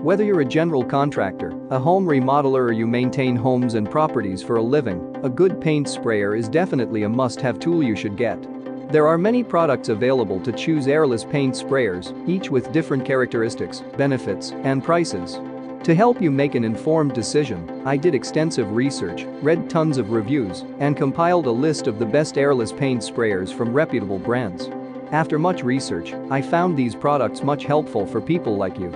Whether you're a general contractor, a home remodeler or you maintain homes and properties for a living, a good paint sprayer is definitely a must-have tool you should get. There are many products available to choose airless paint sprayers, each with different characteristics, benefits, and prices. To help you make an informed decision, I did extensive research, read tons of reviews, and compiled a list of the best airless paint sprayers from reputable brands. After much research, I found these products much helpful for people like you.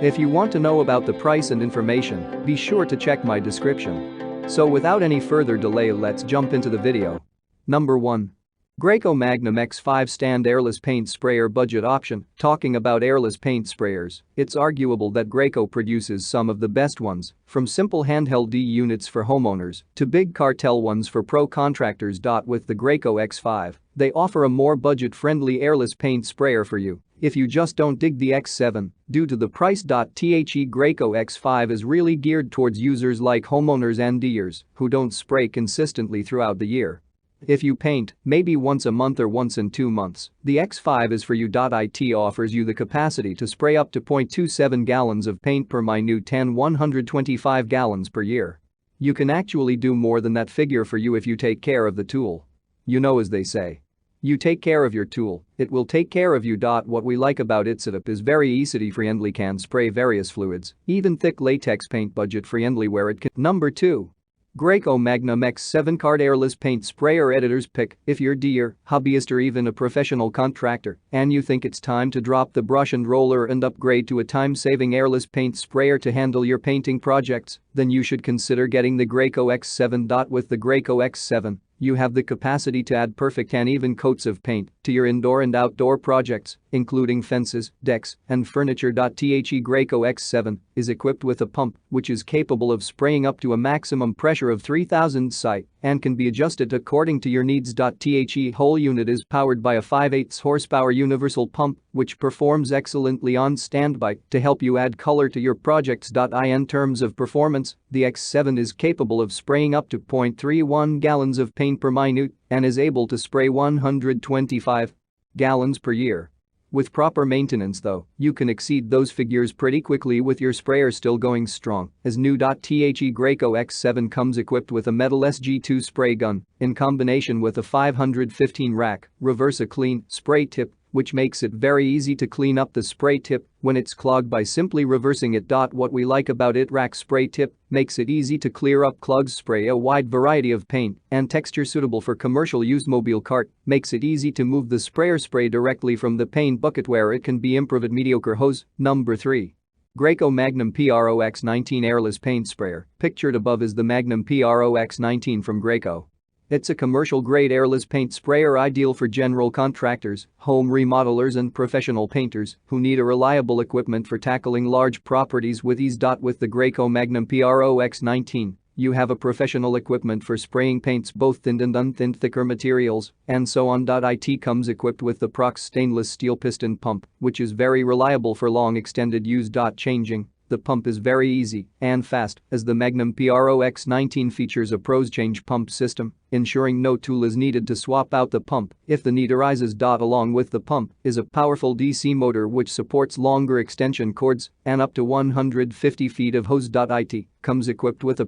If you want to know about the price and information, be sure to check my description. So without any further delay, let's jump into the video. Number 1. Graco Magnum X5 Stand Airless Paint Sprayer Budget Option. Talking about airless paint sprayers, it's arguable that Graco produces some of the best ones, from simple handheld units for homeowners to big cartel ones for pro contractors. With the Graco X5, they offer a more budget-friendly airless paint sprayer for you if you just don't dig the X7 due to the price. The Graco X5 is really geared towards users like homeowners and DIYers who don't spray consistently throughout the year. If you paint, maybe once a month or once in 2 months, the X5 is for you. It offers you the capacity to spray up to 0.27 gallons of paint per minute 125 gallons per year. You can actually do more than that figure for you if you take care of the tool. You know, as they say, you take care of your tool, it will take care of you. What we like about its setup is very easy-friendly, can spray various fluids, even thick latex paint, budget-friendly where it can. Number 2. Graco Magnum X7 Card Airless Paint Sprayer Editor's Pick. If you're a DIYer, hobbyist or even a professional contractor and you think it's time to drop the brush and roller and upgrade to a time-saving airless paint sprayer to handle your painting projects, then you should consider getting the Graco X7. With the Graco X7, you have the capacity to add perfect and even coats of paint to your indoor and outdoor projects, including fences, decks, and furniture. The Graco X7 is equipped with a pump which is capable of spraying up to a maximum pressure of 3,000 psi and can be adjusted according to your needs. The whole unit is powered by a 5/8 horsepower universal pump which performs excellently on standby to help you add color to your projects. In terms of performance, the X7 is capable of spraying up to 0.31 gallons of paint per minute and is able to spray 125 gallons per year. With proper maintenance though, you can exceed those figures pretty quickly with your sprayer still going strong as new. The Graco X7 comes equipped with a metal SG2 spray gun in combination with a 515 rack reverse clean spray tip, which makes it very easy to clean up the spray tip when it's clogged by simply reversing it. What we like about it, rack spray tip makes it easy to clear up clogs, spray a wide variety of paint and texture suitable for commercial use. Mobile cart makes it easy to move the sprayer spray directly from the paint bucket where it can be improved. Mediocre hose. Number 3. Graco Magnum Pro X19 Airless Paint Sprayer. Pictured above is the Magnum Pro X19 from Graco. It's a commercial-grade airless paint sprayer ideal for general contractors, home remodelers and professional painters who need a reliable equipment for tackling large properties with ease. With the Graco Magnum Pro X19, you have a professional equipment for spraying paints, both thinned and unthinned, thicker materials, and so on. It comes equipped with the Prox stainless steel piston pump, which is very reliable for long extended use. Changing the pump is very easy and fast as the Magnum Pro X19 features a pros change pump system, ensuring no tool is needed to swap out the pump if the need arises. Along with the pump is a powerful DC motor which supports longer extension cords and up to 150 feet of hose. It comes equipped with a.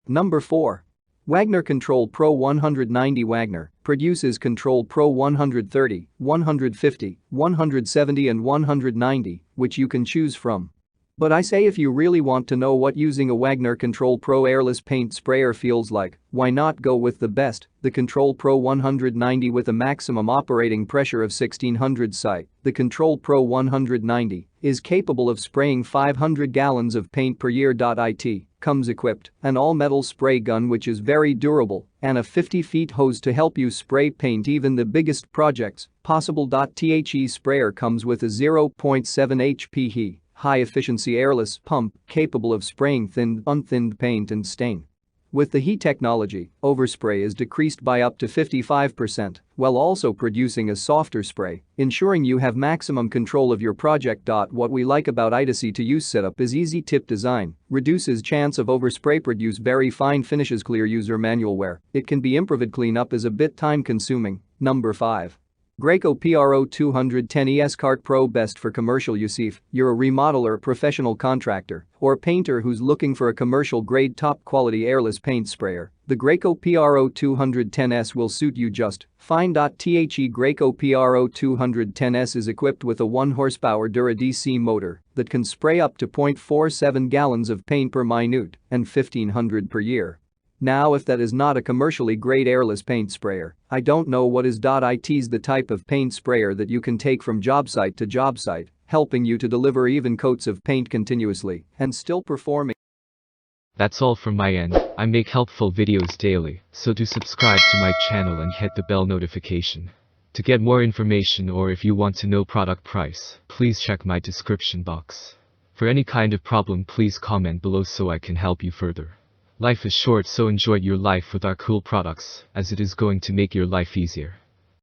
Number 4. Wagner Control Pro 190. Wagner produces Control Pro 130, 150, 170 and 190, which you can choose from. But I say, if you really want to know what using a Wagner Control Pro airless paint sprayer feels like, why not go with the best, the Control Pro 190 with a maximum operating pressure of 1600 psi. The Control Pro 190 is capable of spraying 500 gallons of paint per year. It comes equipped an all-metal spray gun which is very durable and a 50 feet hose to help you spray paint even the biggest projects possible. The sprayer comes with a 0.7 HP high-efficiency airless pump capable of spraying thinned, unthinned paint and stain. With the heat technology, overspray is decreased by up to 55% while also producing a softer spray, ensuring you have maximum control of your project. What we like about its easy-to-use setup is easy tip design, reduces chance of overspray, produce very fine finishes, clear user manual where it can be improved. Cleanup is a bit time-consuming. Number 5. Graco Pro 210 ES Cart Pro, best for commercial use. If you're a remodeler, professional contractor, or painter who's looking for a commercial-grade top-quality airless paint sprayer, the Graco Pro 210S will suit you just fine. The Graco Pro 210S is equipped with a 1 horsepower Dura-DC motor that can spray up to 0.47 gallons of paint per minute and 1,500 per year. Now, if that is not a commercially grade airless paint sprayer, I don't know what is. It's the type of paint sprayer that you can take from job site to job site, helping you to deliver even coats of paint continuously and still performing. That's all from my end. I make helpful videos daily, so do subscribe to my channel and hit the bell notification. To get more information, or if you want to know product price, please check my description box. For any kind of problem, please comment below so I can help you further. Life is short, so enjoy your life with our cool products, as it is going to make your life easier.